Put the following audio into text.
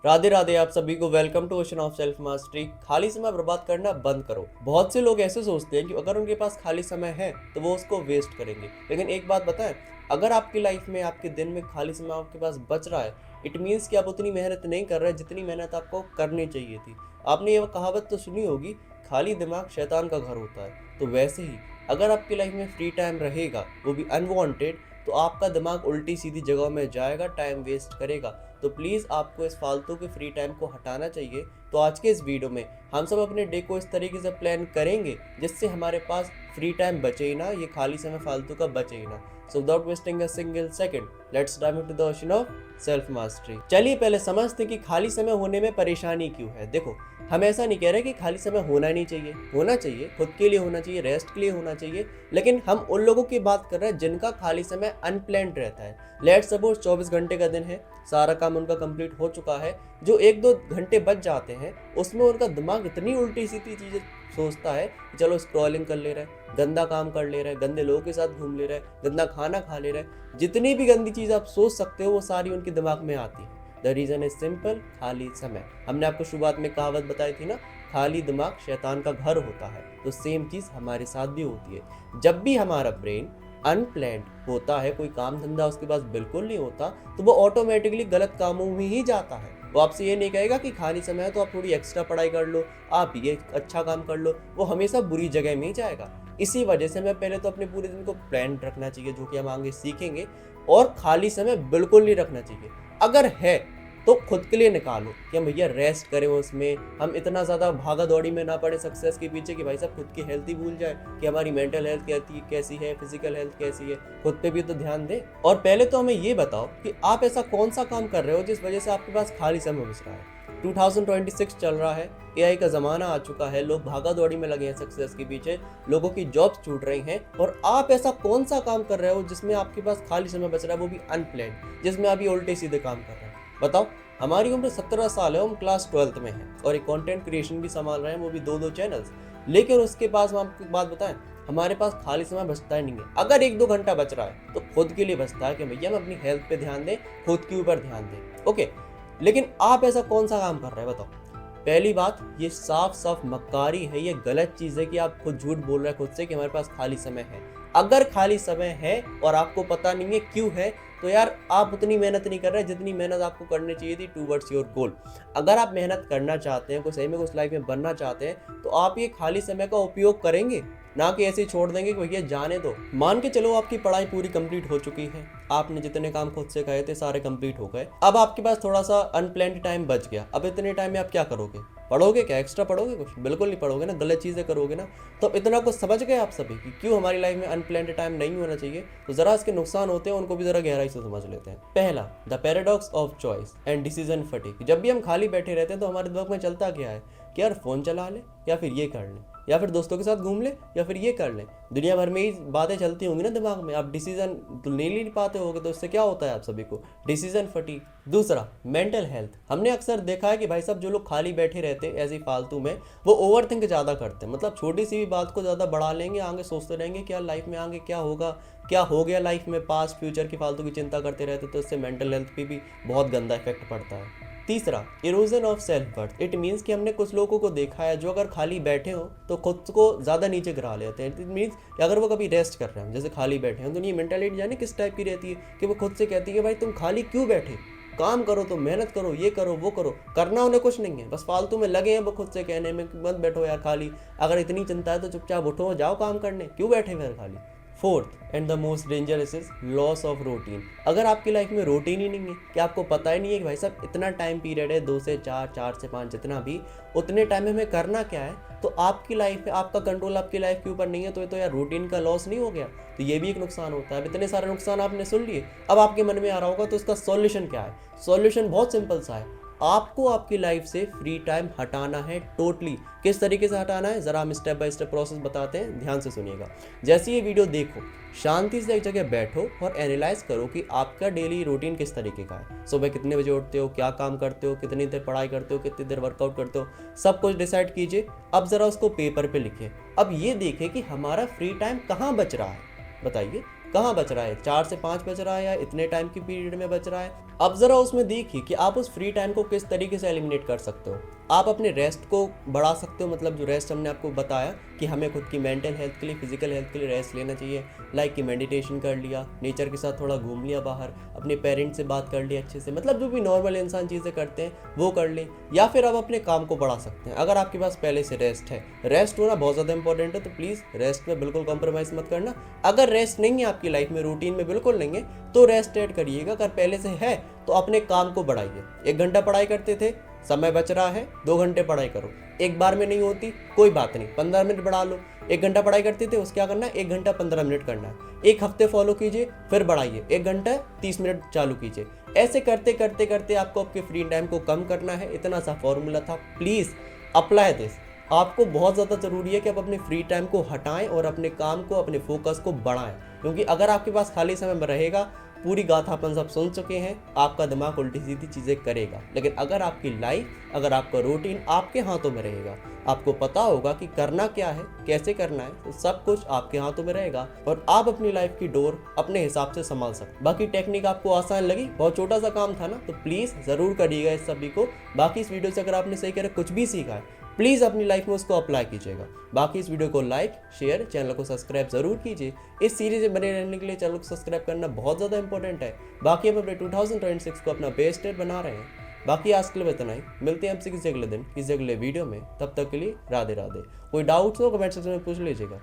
राधे राधे। आप सभी को welcome to Ocean of Self Mastery. खाली समय बर्बाद करना बंद करो। बहुत से लोग ऐसे सोचते हैं कि अगर उनके पास खाली समय है तो वो उसको वेस्ट करेंगे, लेकिन एक बात बताएं, अगर आपकी लाइफ में आपके दिन में खाली समय आपके पास बच रहा है, इट मीन्स कि आप उतनी मेहनत नहीं कर रहे जितनी मेहनत आपको करनी चाहिए थी। आपने ये कहावत तो सुनी होगी, खाली दिमाग शैतान का घर होता है। तो वैसे ही अगर आपकी लाइफ में फ्री टाइम रहेगा, वो भी अनवांटेड, तो आपका दिमाग उल्टी सीधी जगहों में जाएगा, टाइम वेस्ट करेगा। तो प्लीज़ आपको इस फालतू के फ्री टाइम को हटाना चाहिए। तो आज के इस वीडियो में हम सब अपने डे को इस तरीके से प्लान करेंगे जिससे हमारे पास फ्री टाइम बचे ही ना, ये खाली समय फालतू का बचे ही ना। So without wasting a single second, let's dive into the ocean of Self mastery. चलिए पहले समझते हैं कि खाली समय होने में परेशानी क्यों है। देखो, हम ऐसा नहीं कह रहे कि खाली समय होना नहीं चाहिए, होना चाहिए, खुद के लिए होना चाहिए, रेस्ट के लिए होना चाहिए, लेकिन हम उन लोगों की बात कर रहे हैं जिनका खाली समय अनप्लान्ड रहता है। लेट्स सपोज 24 घंटे का दिन है, सारा काम उनका कंप्लीट हो चुका है, जो 1-2 घंटे बच जाते हैं उसमें उनका दिमाग इतनी उल्टी सीधी चीज़ें सोचता है कि चलो स्क्रॉलिंग कर ले रहा है, गंदा काम कर ले रहा है, गंदे लोगों के साथ घूम ले रहा है, गंदा खाना खा ले रहा है, जितनी भी गंदी चीज़ आप सोच सकते हो वो सारी उनके दिमाग में आती है। द रीज़न इज सिंपल, खाली समय। हमने आपको शुरुआत में कहावत बताई थी ना, खाली दिमाग शैतान का घर होता है। तो सेम चीज़ हमारे साथ भी होती है। जब भी हमारा ब्रेन अनप्लैन्ड होता है, कोई काम धंधा उसके पास बिल्कुल नहीं होता, तो वो ऑटोमेटिकली गलत कामों में ही जाता है। वो आपसे ये नहीं कहेगा कि खाली समय है तो आप थोड़ी एक्स्ट्रा पढ़ाई कर लो, आप ये अच्छा काम कर लो, वो हमेशा बुरी जगह में ही जाएगा। इसी वजह से हमें पहले तो अपने पूरे दिन को प्लान रखना चाहिए, जो कि हम आगे सीखेंगे, और खाली समय बिल्कुल नहीं रखना चाहिए। अगर है तो खुद के लिए निकालो कि हम भैया रेस्ट करें, उसमें हम इतना ज़्यादा भागा दौड़ी में ना पड़े सक्सेस के पीछे कि भाई साहब खुद की हेल्थ ही भूल जाए कि हमारी मेंटल हेल्थ कैसी है, फिजिकल हेल्थ कैसी है। खुद पे भी तो ध्यान दें। और पहले तो हमें ये बताओ कि आप ऐसा कौन सा काम कर रहे हो जिस वजह से आपके पास खाली समय बच रहा है। 2026 चल रहा है, एआई का ज़माना आ चुका है, लोग भागा दौड़ी में लगे हैं सक्सेस के पीछे, लोगों की जॉब्स छूट रही हैं, और आप ऐसा कौन सा काम कर रहे हो जिसमें आपके पास खाली समय बच रहा है, वो भी अनप्लान्ड, जिसमें आप ये उल्टे सीधे काम कर रहे हैं। बताओ। हमारी उम्र 17 साल है, हम क्लास 12th में हैं और एक कंटेंट क्रिएशन भी संभाल रहे हैं, वो भी 2-2 चैनल्स। लेकिन उसके पास हम आपको एक बात बताएं, हमारे पास खाली समय बचता ही नहीं है। अगर 1-2 घंटा बच रहा है तो खुद के लिए बचता है कि भैया हम अपनी हेल्थ पे ध्यान दें, खुद के ऊपर ध्यान दें। ओके, लेकिन आप ऐसा कौन सा काम कर रहे हैं बताओ। पहली बात, ये साफ साफ मक्कारी है, ये गलत चीज़ है कि आप खुद झूठ बोल रहे हैं खुद से कि हमारे पास खाली समय है। अगर खाली समय है और आपको पता नहीं है क्यों है, तो यार आप उतनी मेहनत नहीं कर रहे जितनी मेहनत आपको करनी चाहिए थी टूवर्ड्स योर गोल। अगर आप मेहनत करना चाहते हैं, कुछ सही में कुछ लाइफ में बनना चाहते हैं, तो आप ये खाली समय का उपयोग करेंगे, ना कि ऐसे ही छोड़ देंगे कि भैया जाने दो। मान के चलो आपकी पढ़ाई पूरी कंप्लीट हो चुकी है, आपने जितने काम खुद से कहे थे सारे कंप्लीट हो गए, अब आपके पास थोड़ा सा अनप्लान्ड टाइम बच गया। अब इतने टाइम में आप क्या करोगे? पढ़ोगे क्या? एक्स्ट्रा पढ़ोगे? कुछ बिल्कुल नहीं पढ़ोगे ना, गलत चीज़ें करोगे ना। तो इतना कुछ समझ गए आप सभी कि क्यों हमारी लाइफ में अनप्लान्ड टाइम नहीं होना चाहिए। तो ज़रा इसके नुकसान होते हैं, उनको भी ज़रा गहराई से समझ लेते हैं। पहला, the paradox of choice and decision fatigue. जब भी हम खाली बैठे रहते हैं तो हमारे दिमाग में चलता क्या है कि यार फ़ोन चला ले, या फिर ये कर ले, या फिर दोस्तों के साथ घूम ले, या फिर ये कर ले। दुनिया भर में ही बातें चलती होंगी ना दिमाग में, आप डिसीजन तो नहीं ले पाते होगे, तो इससे क्या होता है आप सभी को? Decision fatigue. दूसरा, मेंटल हेल्थ। हमने अक्सर देखा है कि भाई साहब जो लोग खाली बैठे रहते हैं ऐसे ही फालतू में, वो ओवर थिंक ज़्यादा करते हैं। मतलब छोटी सी भी बात को ज़्यादा बढ़ा लेंगे, आगे सोचते रहेंगे कि यार लाइफ में आगे क्या होगा, क्या हो गया लाइफ में, पास्ट फ्यूचर की फालतू की चिंता करते रहते, तो इससे मेंटल हेल्थ पे भी बहुत गंदा इफेक्ट पड़ता है। तीसरा, erosion of self worth. It means कि हमने कुछ लोगों को देखा है जो अगर खाली बैठे हो तो खुद को ज़्यादा नीचे गिरा लेते हैं। इट मीन्स अगर वो कभी रेस्ट कर रहे हैं, जैसे खाली बैठे हैं, तो ये मेंटालिटी जाने किस टाइप की रहती है कि वो खुद से कहती है भाई तुम खाली क्यों बैठे, काम करो, तो मेहनत करो, ये करो वो करो। करना उन्हें कुछ नहीं है, बस फालतू में लगे हैं वो खुद से कहने में मत बैठो यार खाली। अगर इतनी चिंता है तो चुपचाप उठो, जाओ काम करने, क्यों बैठे फिर खाली। Fourth and the most dangerous is loss of routine. अगर आपकी लाइफ में रूटीन ही नहीं है, कि आपको पता ही नहीं है कि भाई साहब इतना टाइम पीरियड है, 2 से 4, 4 से 5, जितना भी, उतने टाइम में हमें करना क्या है, तो आपकी लाइफ है, आपका कंट्रोल आपकी लाइफ के ऊपर नहीं है, तो ये तो यार रूटीन का लॉस नहीं हो गया? तो ये भी एक नुकसान होता है। अब इतने सारे नुकसान आपने सुन लिए, अब आपके मन में आ रहा होगा तो इसका सॉल्यूशन क्या है? सॉल्यूशन बहुत सिंपल सा है, आपको आपकी लाइफ से फ्री टाइम हटाना है टोटली। किस तरीके से हटाना है, ज़रा हम स्टेप बाय स्टेप प्रोसेस बताते हैं, ध्यान से सुनिएगा। जैसे ये वीडियो देखो, शांति से एक जगह बैठो और एनालाइज करो कि आपका डेली रूटीन किस तरीके का है। सुबह कितने बजे उठते हो, क्या काम करते हो, कितनी देर पढ़ाई करते हो, कितनी देर वर्कआउट करते हो, सब कुछ डिसाइड कीजिए। अब ज़रा उसको पेपर पे लिखिए। अब ये देखिए कि हमारा फ्री टाइम कहाँ बच रहा है, बताइए कहाँ बच रहा है, 4 से 5 बच रहा है या इतने टाइम की पीरियड में बच रहा है। अब ज़रा उसमें देखिए कि आप उस फ्री टाइम को किस तरीके से एलिमिनेट कर सकते हो। आप अपने रेस्ट को बढ़ा सकते हो, मतलब जो रेस्ट हमने आपको बताया कि हमें खुद की मेंटल हेल्थ के लिए, फिजिकल हेल्थ के लिए रेस्ट लेना चाहिए। लाइक कि मेडिटेशन कर लिया, नेचर के साथ थोड़ा घूम लिया बाहर, अपने पेरेंट्स से बात कर ली अच्छे से, मतलब जो भी नॉर्मल इंसान चीज़ें करते हैं वो कर लें। या फिर आप अपने काम को बढ़ा सकते हैं अगर आपके पास पहले से रेस्ट है। रेस्ट होना बहुत ज़्यादा इंपॉर्टेंट है, तो प्लीज़ रेस्ट में बिल्कुल कॉम्प्रोमाइज़ मत करना। अगर रेस्ट नहीं है आपकी लाइफ में, रूटीन में बिल्कुल नहीं है, तो रेस्ट ऐड करिएगा। अगर पहले से है तो अपने काम को बढ़ाइए। 1 घंटा पढ़ाई करते थे, समय बच रहा है, 2 घंटे पढ़ाई करो। एक बार में नहीं होती कोई बात नहीं, 15 मिनट बढ़ा लो। 1 घंटा पढ़ाई करते थे, उसके क्या करना है, 1 घंटा 15 मिनट करना है। 1 हफ्ते फॉलो कीजिए, फिर बढ़ाइए, 1 घंटा 30 मिनट चालू कीजिए। ऐसे करते करते करते आपको आपके फ्री टाइम को कम करना है। इतना सा फॉर्मूला था, प्लीज़ अप्लाई दिस। आपको बहुत ज़्यादा ज़रूरी है कि आप अपने फ्री टाइम को हटाएं और अपने काम को, अपने फोकस को बढ़ाएं। क्योंकि अगर आपके पास खाली समय में रहेगा, पूरी गाथा अपन सब सुन चुके हैं, आपका दिमाग उल्टी सीधी चीज़ें करेगा। लेकिन अगर आपकी लाइफ, अगर आपका रूटीन आपके हाथों में रहेगा, आपको पता होगा कि करना क्या है, कैसे करना है, तो सब कुछ आपके हाथों में रहेगा और आप अपनी लाइफ की डोर अपने हिसाब से संभाल सकते। बाकी टेक्निक आपको आसान लगी, बहुत छोटा सा काम था ना, तो प्लीज़ ज़रूर करिएगा इस सभी को। बाकी इस वीडियो से अगर आपने सही कह कुछ भी सीखा है, प्लीज़ अपनी लाइफ में उसको अप्लाई कीजिएगा। बाकी इस वीडियो को लाइक, शेयर, चैनल को सब्सक्राइब ज़रूर कीजिए। इस सीरीज में बने रहने के लिए चैनल को सब्सक्राइब करना बहुत ज़्यादा इंपॉर्टेंट है। बाकी हम अपने 2026 को अपना बेस्ट ईयर बना रहे हैं। बाकी आज के लिए इतना ही, मिलते हैं आपसे किसी अगले दिन, किसी अगले वीडियो में। तब तक के लिए राधे राधे। कोई डाउट्स हो कमेंट सेक्शन में पूछ लीजिएगा।